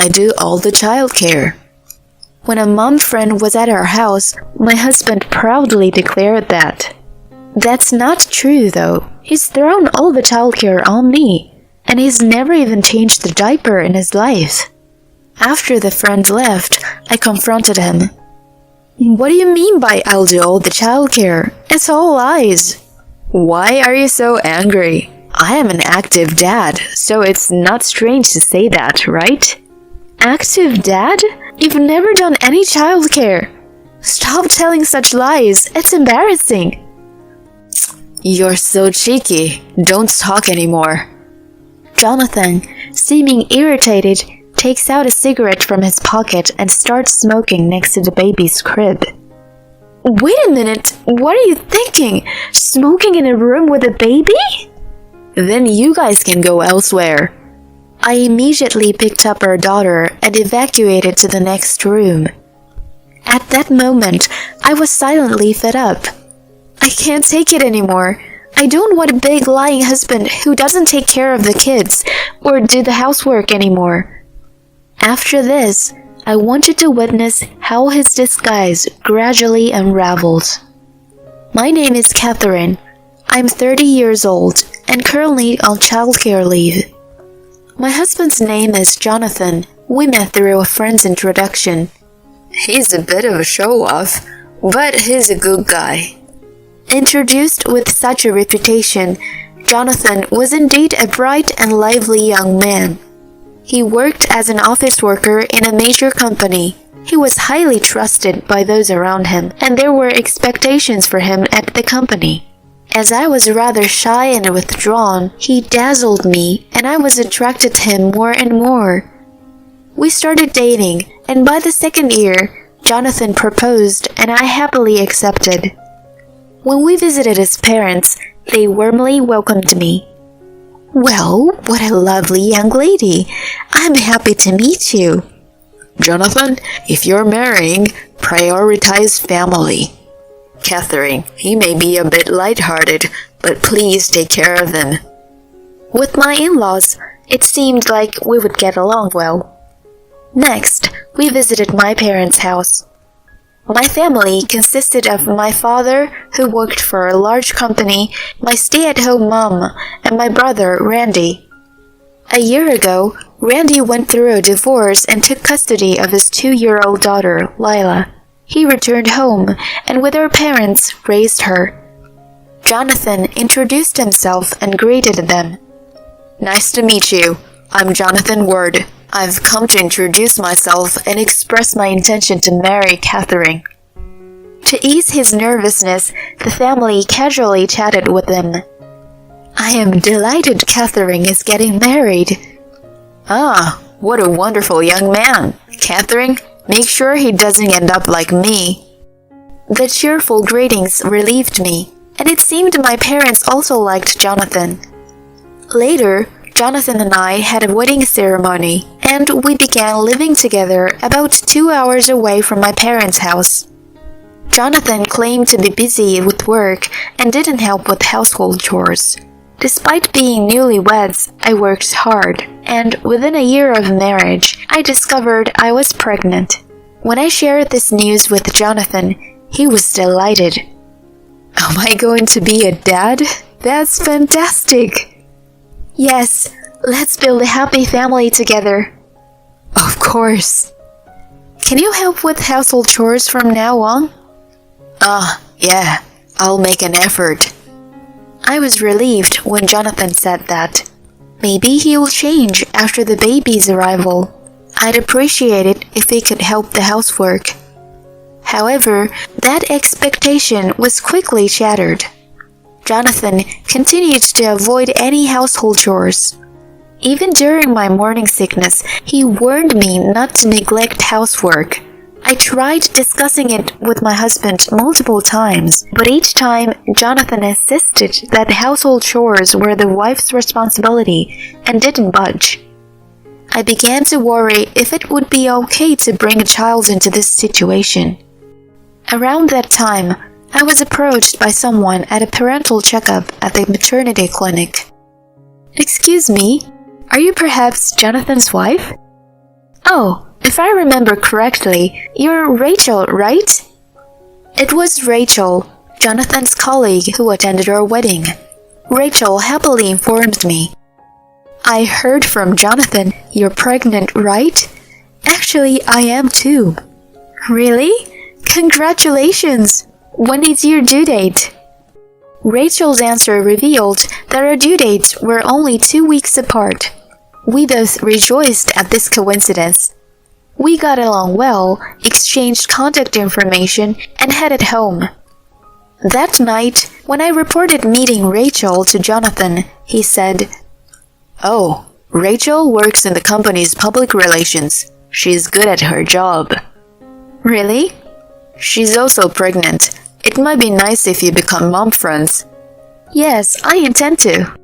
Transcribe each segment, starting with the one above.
I do all the childcare." When a mom friend was at our house, my husband proudly declared that. That's not true though. He's thrown all the childcare on me, and he's never even changed the diaper in his life. After the friend left, I confronted him. What do you mean by I'll do all the childcare? It's all lies. Why are you so angry? I am an active dad, so it's not strange to say that, right? Active dad? You've never done any childcare. Stop telling such lies. It's embarrassing. You're so cheeky. Don't talk anymore. Jonathan, seeming irritated, takes out a cigarette from his pocket and starts smoking next to the baby's crib. Wait a minute, what are you thinking? Smoking in a room with a baby? Then you guys can go elsewhere. I immediately picked up our daughter and evacuated to the next room. At that moment, I was silently fed up. I can't take it anymore. I don't want a big lying husband who doesn't take care of the kids or do the housework anymore. After this, I wanted to witness how his disguise gradually unraveled. My name is Catherine. I'm 30 years old and currently on childcare leave. My husband's name is Jonathan. We met through a friend's introduction. He's a bit of a show-off, but he's a good guy. Introduced with such a reputation, Jonathan was indeed a bright and lively young man. He worked as an office worker in a major company. He was highly trusted by those around him, and there were expectations for him at the company. As I was rather shy and withdrawn, he dazzled me, and I was attracted to him more and more. We started dating, and by the second year, Jonathan proposed, and I happily accepted. When we visited his parents, they warmly welcomed me. Well, what a lovely young lady. I'm happy to meet you. Jonathan, if you're marrying, prioritize family. Catherine, he may be a bit light-hearted, but please take care of him. With my in-laws, it seemed like we would get along well. Next, we visited my parents' house. My family consisted of my father, who worked for a large company, my stay-at-home mom, and my brother, Randy. A year ago, Randy went through a divorce and took custody of his 2-year-old daughter, Lila. He returned home and with our parents raised her. Jonathan introduced himself and greeted them. Nice to meet you. I'm Jonathan Ward. I've come to introduce myself and express my intention to marry Catherine. To ease his nervousness, the family casually chatted with him. I am delighted Catherine is getting married. Ah, what a wonderful young man. Catherine, make sure he doesn't end up like me. The cheerful greetings relieved me, and it seemed my parents also liked Jonathan. Later, Jonathan and I had a wedding ceremony, and we began living together about 2 hours away from my parents' house. Jonathan claimed to be busy with work and didn't help with household chores. Despite being newlyweds, I worked hard, and within a year of marriage, I discovered I was pregnant. When I shared this news with Jonathan, he was delighted. Am I going to be a dad? That's fantastic! Yes, let's build a happy family together. Of course. Can you help with household chores from now on? Yeah, I'll make an effort. I was relieved when Jonathan said that. Maybe he'll change after the baby's arrival. I'd appreciate it if he could help the housework. However, that expectation was quickly shattered. Jonathan continued to avoid any household chores. Even during my morning sickness, he warned me not to neglect housework. I tried discussing it with my husband multiple times, but each time Jonathan insisted that household chores were the wife's responsibility and didn't budge. I began to worry if it would be okay to bring a child into this situation. Around that time, I was approached by someone at a parental checkup at the maternity clinic. Excuse me, are you perhaps Jonathan's wife? Oh, if I remember correctly, you're Rachel, right? It was Rachel, Jonathan's colleague who attended our wedding. Rachel happily informed me. I heard from Jonathan you're pregnant, right? Actually, I am too. Really? Congratulations! When is your due date? Rachel's answer revealed that our due dates were only 2 weeks apart. We both rejoiced at this coincidence. We got along well, exchanged contact information, and headed home. That night, when I reported meeting Rachel to Jonathan, he said, "Oh, Rachel works in the company's public relations. She's good at her job." Really? She's also pregnant. It might be nice if you become mom friends. Yes, I intend to.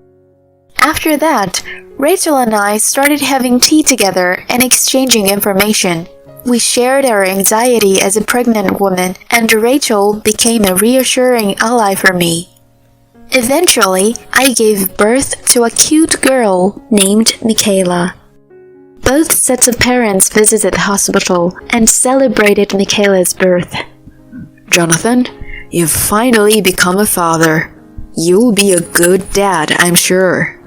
After that, Rachel and I started having tea together and exchanging information. We shared our anxiety as a pregnant woman, and Rachel became a reassuring ally for me. Eventually, I gave birth to a cute girl named Michaela. Both sets of parents visited the hospital and celebrated Michaela's birth. "Jonathan, you've finally become a father. You'll be a good dad, I'm sure."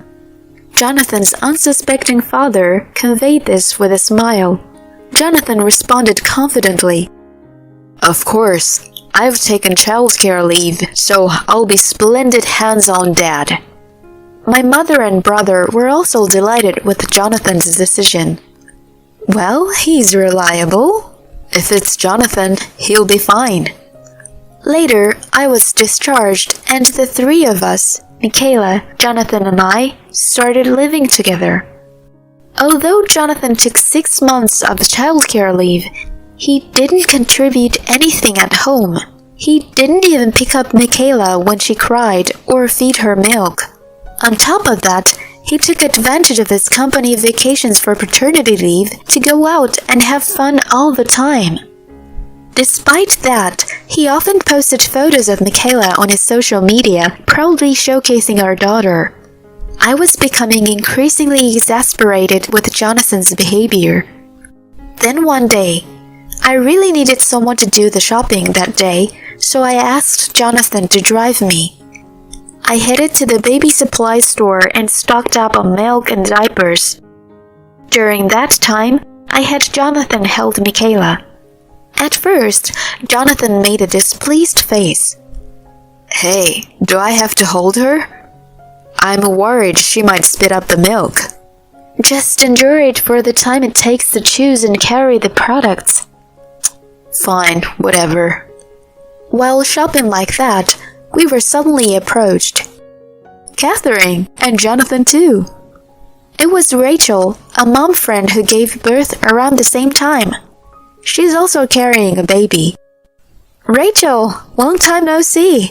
Jonathan's unsuspecting father conveyed this with a smile. Jonathan responded confidently, "Of course, I've taken childcare leave, so I'll be splendid hands-on dad." My mother and brother were also delighted with Jonathan's decision. Well, he's reliable. If it's Jonathan, he'll be fine. Later, I was discharged, and the three of us, Michaela, Jonathan, and I, started living together. Although Jonathan took 6 months of childcare leave, he didn't contribute anything at home. He didn't even pick up Michaela when she cried or feed her milk. On top of that, he took advantage of his company vacations for paternity leave to go out and have fun all the time. Despite that, he often posted photos of Michaela on his social media, proudly showcasing our daughter. I was becoming increasingly exasperated with Jonathan's behavior. Then one day, I really needed someone to do the shopping that day, so I asked Jonathan to drive me. I headed to the baby supply store and stocked up on milk and diapers. During that time, I had Jonathan hold Michaela. At first, Jonathan made a displeased face. "Hey, do I have to hold her? I'm worried she might spit up the milk." "Just endure it for the time it takes to choose and carry the products." "Fine, whatever." While shopping like that, we were suddenly approached. Catherine, and Jonathan too. It was Rachel, a mom friend who gave birth around the same time. She's also carrying a baby. "Rachel, long time no see.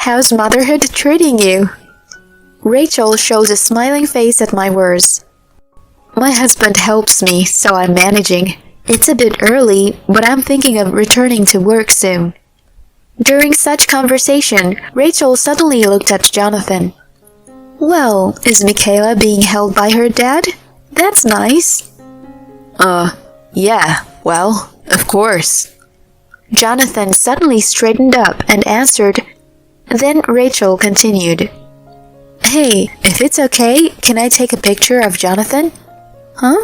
How's motherhood treating you?" Rachel shows a smiling face at my words. "My husband helps me, so I'm managing. It's a bit early, but I'm thinking of returning to work soon." During such conversation, Rachel suddenly looked at Jonathan. "Well, is Michaela being held by her dad? That's nice." Yeah, well, of course." Jonathan suddenly straightened up and answered. Then Rachel continued. "Hey, if it's okay, can I take a picture of Jonathan?" "Huh?"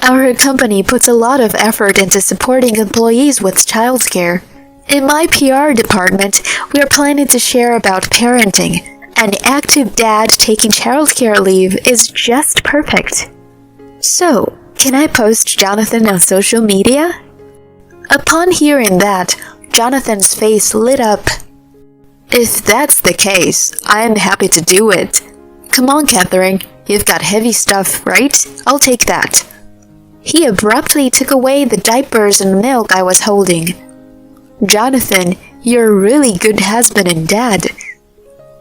"Our company puts a lot of effort into supporting employees with childcare. In my PR department, we are planning to share about parenting. An active dad taking childcare leave is just perfect. So, can I post Jonathan on social media?" Upon hearing that, Jonathan's face lit up. "If that's the case, I'm happy to do it. Come on, Catherine, you've got heavy stuff, right? I'll take that." He abruptly took away the diapers and milk I was holding. "Jonathan, you're a really good husband and dad."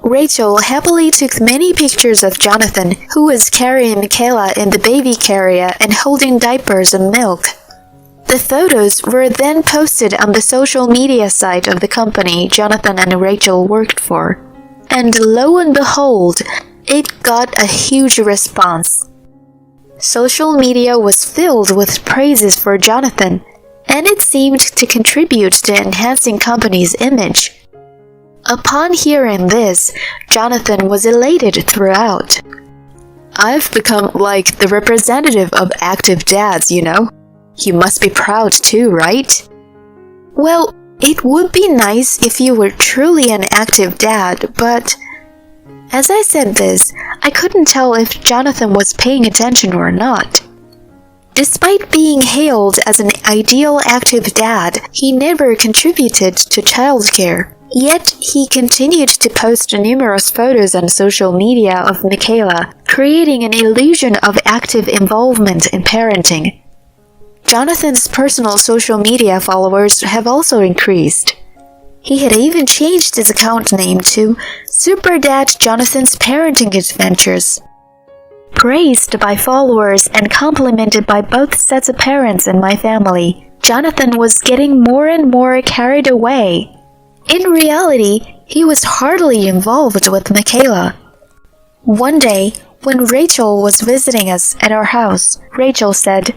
Rachel happily took many pictures of Jonathan, who was carrying Michaela in the baby carrier and holding diapers and milk. The photos were then posted on the social media site of the company Jonathan and Rachel worked for. And lo and behold, it got a huge response. Social media was filled with praises for Jonathan, and it seemed to contribute to enhancing company's image. Upon hearing this, Jonathan was elated throughout. "I've become like the representative of active dads, you know. You must be proud too, right?" "Well, it would be nice if you were truly an active dad, but..." As I said this, I couldn't tell if Jonathan was paying attention or not. Despite being hailed as an ideal active dad, he never contributed to childcare. Yet, he continued to post numerous photos on social media of Michaela, creating an illusion of active involvement in parenting. Jonathan's personal social media followers have also increased. He had even changed his account name to Super Dad Jonathan's Parenting Adventures. Praised by followers and complimented by both sets of parents in my family, Jonathan was getting more and more carried away. In reality, he was hardly involved with Michaela. One day, when Rachel was visiting us at our house, Rachel said,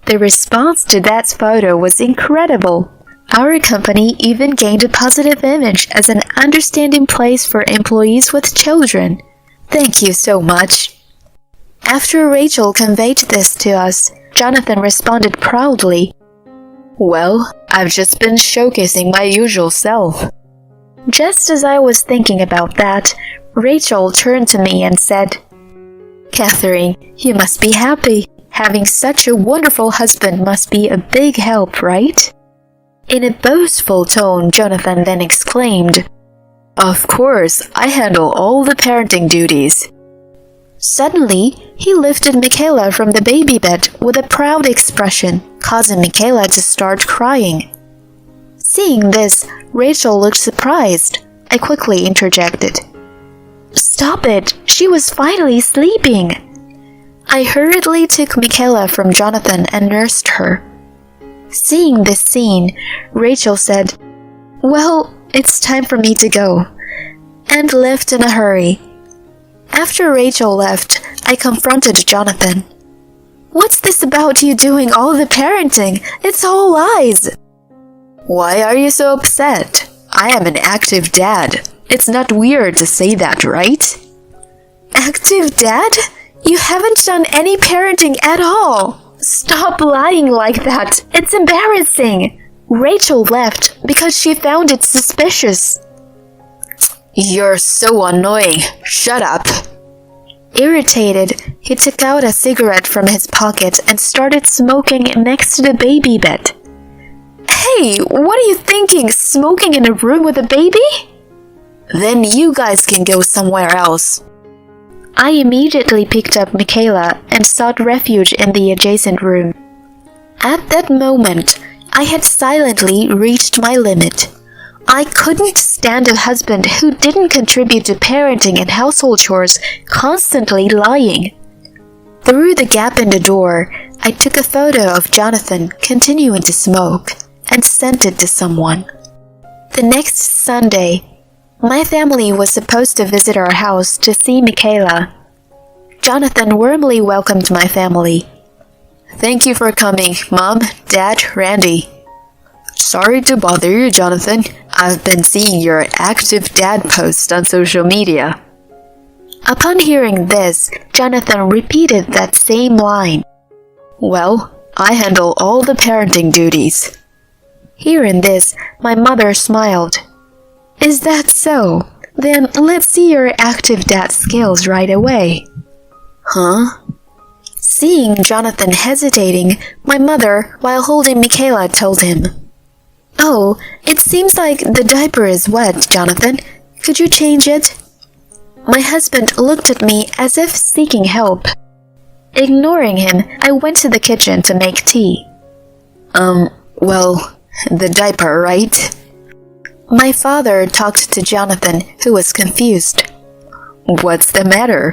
"The response to that photo was incredible. Our company even gained a positive image as an understanding place for employees with children. Thank you so much." After Rachel conveyed this to us, Jonathan responded proudly, "Well, I've just been showcasing my usual self." Just as I was thinking about that, Rachel turned to me and said, "Catherine, you must be happy. Having such a wonderful husband must be a big help, right?" In a boastful tone, Jonathan then exclaimed, "Of course, I handle all the parenting duties." Suddenly, he lifted Michaela from the baby bed with a proud expression, causing Michaela to start crying. Seeing this, Rachel looked surprised. I quickly interjected, "Stop it! She was finally sleeping!" I hurriedly took Michaela from Jonathan and nursed her. Seeing this scene, Rachel said, "Well, it's time for me to go," and left in a hurry. After Rachel left, I confronted Jonathan. "What's this about you doing all the parenting? It's all lies!" "Why are you so upset? I am an active dad. It's not weird to say that, right?" "Active dad? You haven't done any parenting at all! Stop lying like that. It's embarrassing." Rachel left because she found it suspicious. "You're so annoying. Shut up." Irritated, he took out a cigarette from his pocket and started smoking next to the baby bed. "Hey, what are you thinking? Smoking in a room with a baby?" "Then you guys can go somewhere else." I immediately picked up Michaela and sought refuge in the adjacent room. At that moment, I had silently reached my limit. I couldn't stand a husband who didn't contribute to parenting and household chores, constantly lying. Through the gap in the door, I took a photo of Jonathan continuing to smoke and sent it to someone. The next Sunday, my family was supposed to visit our house to see Michaela. Jonathan warmly welcomed my family. "Thank you for coming, Mom, Dad, Randy." "Sorry to bother you, Jonathan. I've been seeing your active dad posts on social media." Upon hearing this, Jonathan repeated that same line. "Well, I handle all the parenting duties." Hearing this, my mother smiled. "Is that so? Then let's see your active dad skills right away." "Huh?" Seeing Jonathan hesitating, my mother, while holding Michaela, told him, "Oh, it seems like the diaper is wet, Jonathan. Could you change it?" My husband looked at me as if seeking help. Ignoring him, I went to the kitchen to make tea. Well, the diaper, right?" My father talked to Jonathan, who was confused. "What's the matter?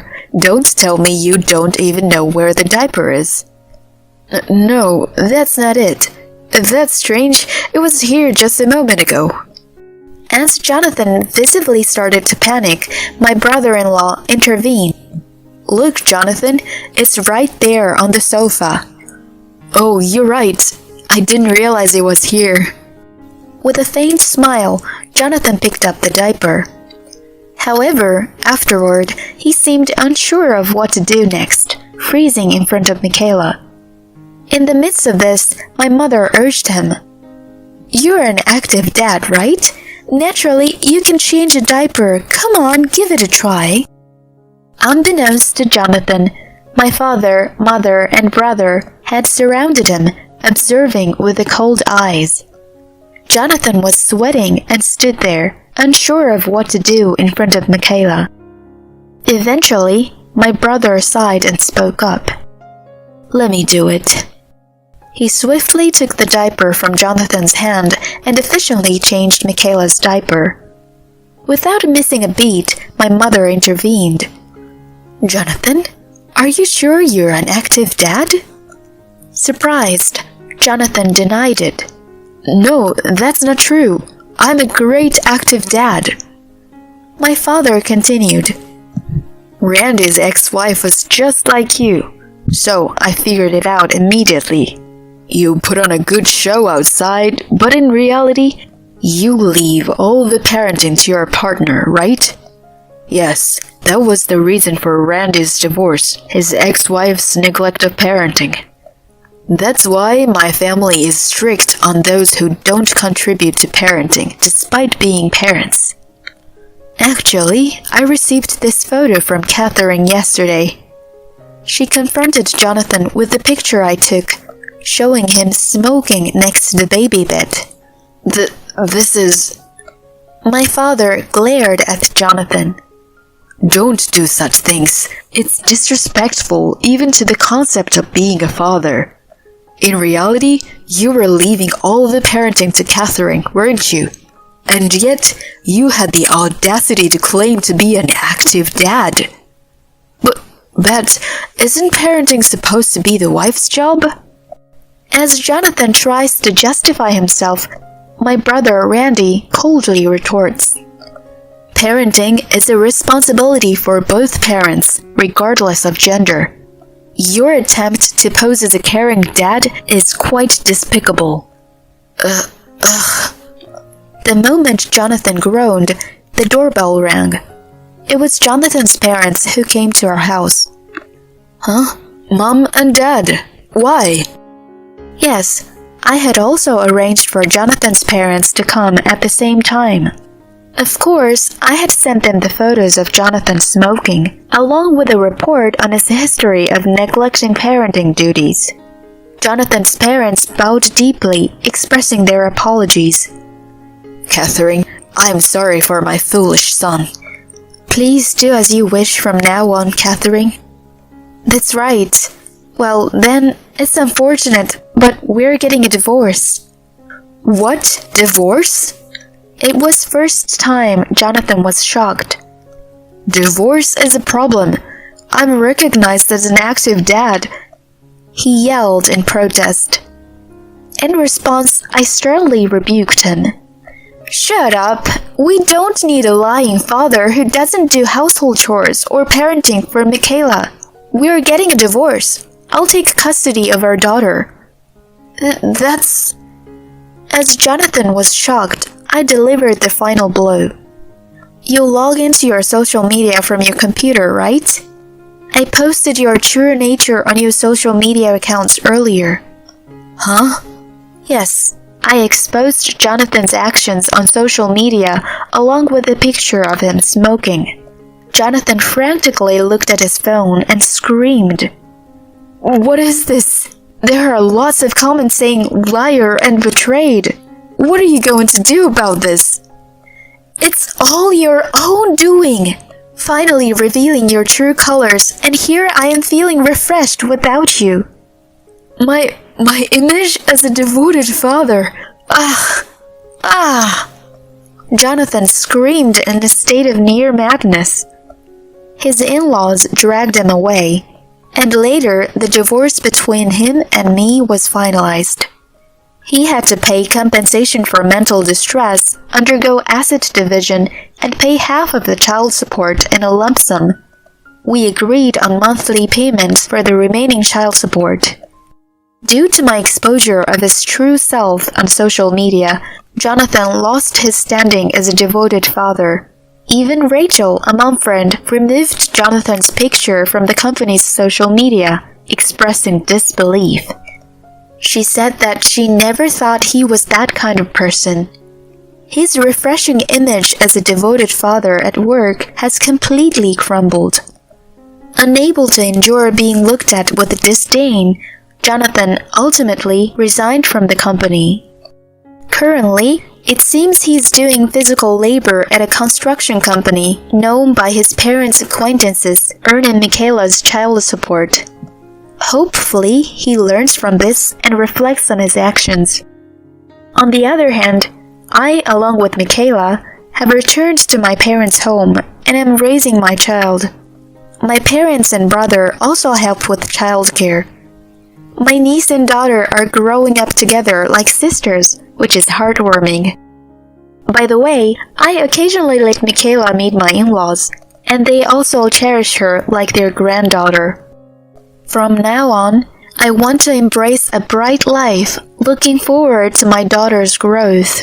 Don't tell me you don't even know where the diaper is." No, that's not it. That's strange. It was here just a moment ago." As Jonathan visibly started to panic, my brother-in-law intervened. Look, Jonathan, it's right there on the sofa. Oh, you're right. I didn't realize it was here. With a faint smile, Jonathan picked up the diaper. However, afterward, he seemed unsure of what to do next, freezing in front of Michaela. In the midst of this, my mother urged him. You're an active dad, right? Naturally, you can change a diaper. Come on, give it a try. Unbeknownst to Jonathan, my father, mother, and brother had surrounded him, observing with cold eyes. Jonathan was sweating and stood there, unsure of what to do in front of Michaela. Eventually, my brother sighed and spoke up. Let me do it. He swiftly took the diaper from Jonathan's hand and efficiently changed Michaela's diaper. Without missing a beat, my mother intervened. Jonathan, are you sure you're an active dad? Surprised, Jonathan denied it. No, that's not true. I'm a great active dad. My father continued. Randy's ex-wife was just like you, so I figured it out immediately. You put on a good show outside, but in reality, you leave all the parenting to your partner, right? Yes, that was the reason for Randy's divorce, his ex-wife's neglect of parenting. That's why my family is strict on those who don't contribute to parenting despite being parents. Actually, I received this photo from Catherine yesterday. She confronted Jonathan with the picture I took, showing him smoking next to the baby bed. This is... My father glared at Jonathan. Don't do such things. It's disrespectful even to the concept of being a father. In reality, you were leaving all the parenting to Catherine, weren't you? And yet, you had the audacity to claim to be an active dad. But isn't parenting supposed to be the wife's job? As Jonathan tries to justify himself, my brother Randy coldly retorts. Parenting is a responsibility for both parents, regardless of gender. Your attempt to pose as a caring dad is quite despicable. The moment Jonathan groaned, the doorbell rang. It was Jonathan's parents who came to our house. Huh? Mom and Dad? Why? Yes, I had also arranged for Jonathan's parents to come at the same time. Of course, I had sent them the photos of Jonathan smoking, along with a report on his history of neglecting parenting duties. Jonathan's parents bowed deeply, expressing their apologies. Catherine, I'm sorry for my foolish son. Please do as you wish from now on, Catherine. That's right. Well, then, it's unfortunate, but we're getting a divorce. What? Divorce? It was first time Jonathan was shocked. Divorce is a problem. I'm recognized as an active dad, he yelled in protest. In response, I sternly rebuked him. Shut up! We don't need a lying father who doesn't do household chores or parenting for Michaela. We're getting a divorce. I'll take custody of our daughter. That's... As Jonathan was shocked, I delivered the final blow. You log into your social media from your computer, right? I posted your true nature on your social media accounts earlier. Huh? Yes, I exposed Jonathan's actions on social media along with a picture of him smoking. Jonathan frantically looked at his phone and screamed. What is this? There are lots of comments saying liar and betrayed. What are you going to do about this? It's all your own doing. Finally revealing your true colors, and here I am feeling refreshed without you. My image as a devoted father. Jonathan screamed in a state of near madness. His in-laws dragged him away, and later the divorce between him and me was finalized. He had to pay compensation for mental distress, undergo asset division, and pay half of the child support in a lump sum. we agreed on monthly payments for the remaining child support. Due to my exposure of his true self on social media, Jonathan lost his standing as a devoted father. Even Rachel, a mom friend, removed Jonathan's picture from the company's social media, expressing disbelief. She said that she never thought he was that kind of person. His refreshing image as a devoted father at work has completely crumbled. Unable to endure being looked at with disdain, Jonathan ultimately resigned from the company. Currently, it seems he's doing physical labor at a construction company known by his parents' acquaintances, earning Michaela's child support. Hopefully, he learns from this and reflects on his actions. On the other hand, I, along with Michaela, have returned to my parents' home and am raising my child. My parents and brother also help with childcare. My niece and daughter are growing up together like sisters, which is heartwarming. By the way, I occasionally let Michaela meet my in-laws, and they also cherish her like their granddaughter. From now on, I want to embrace a bright life, looking forward to my daughter's growth.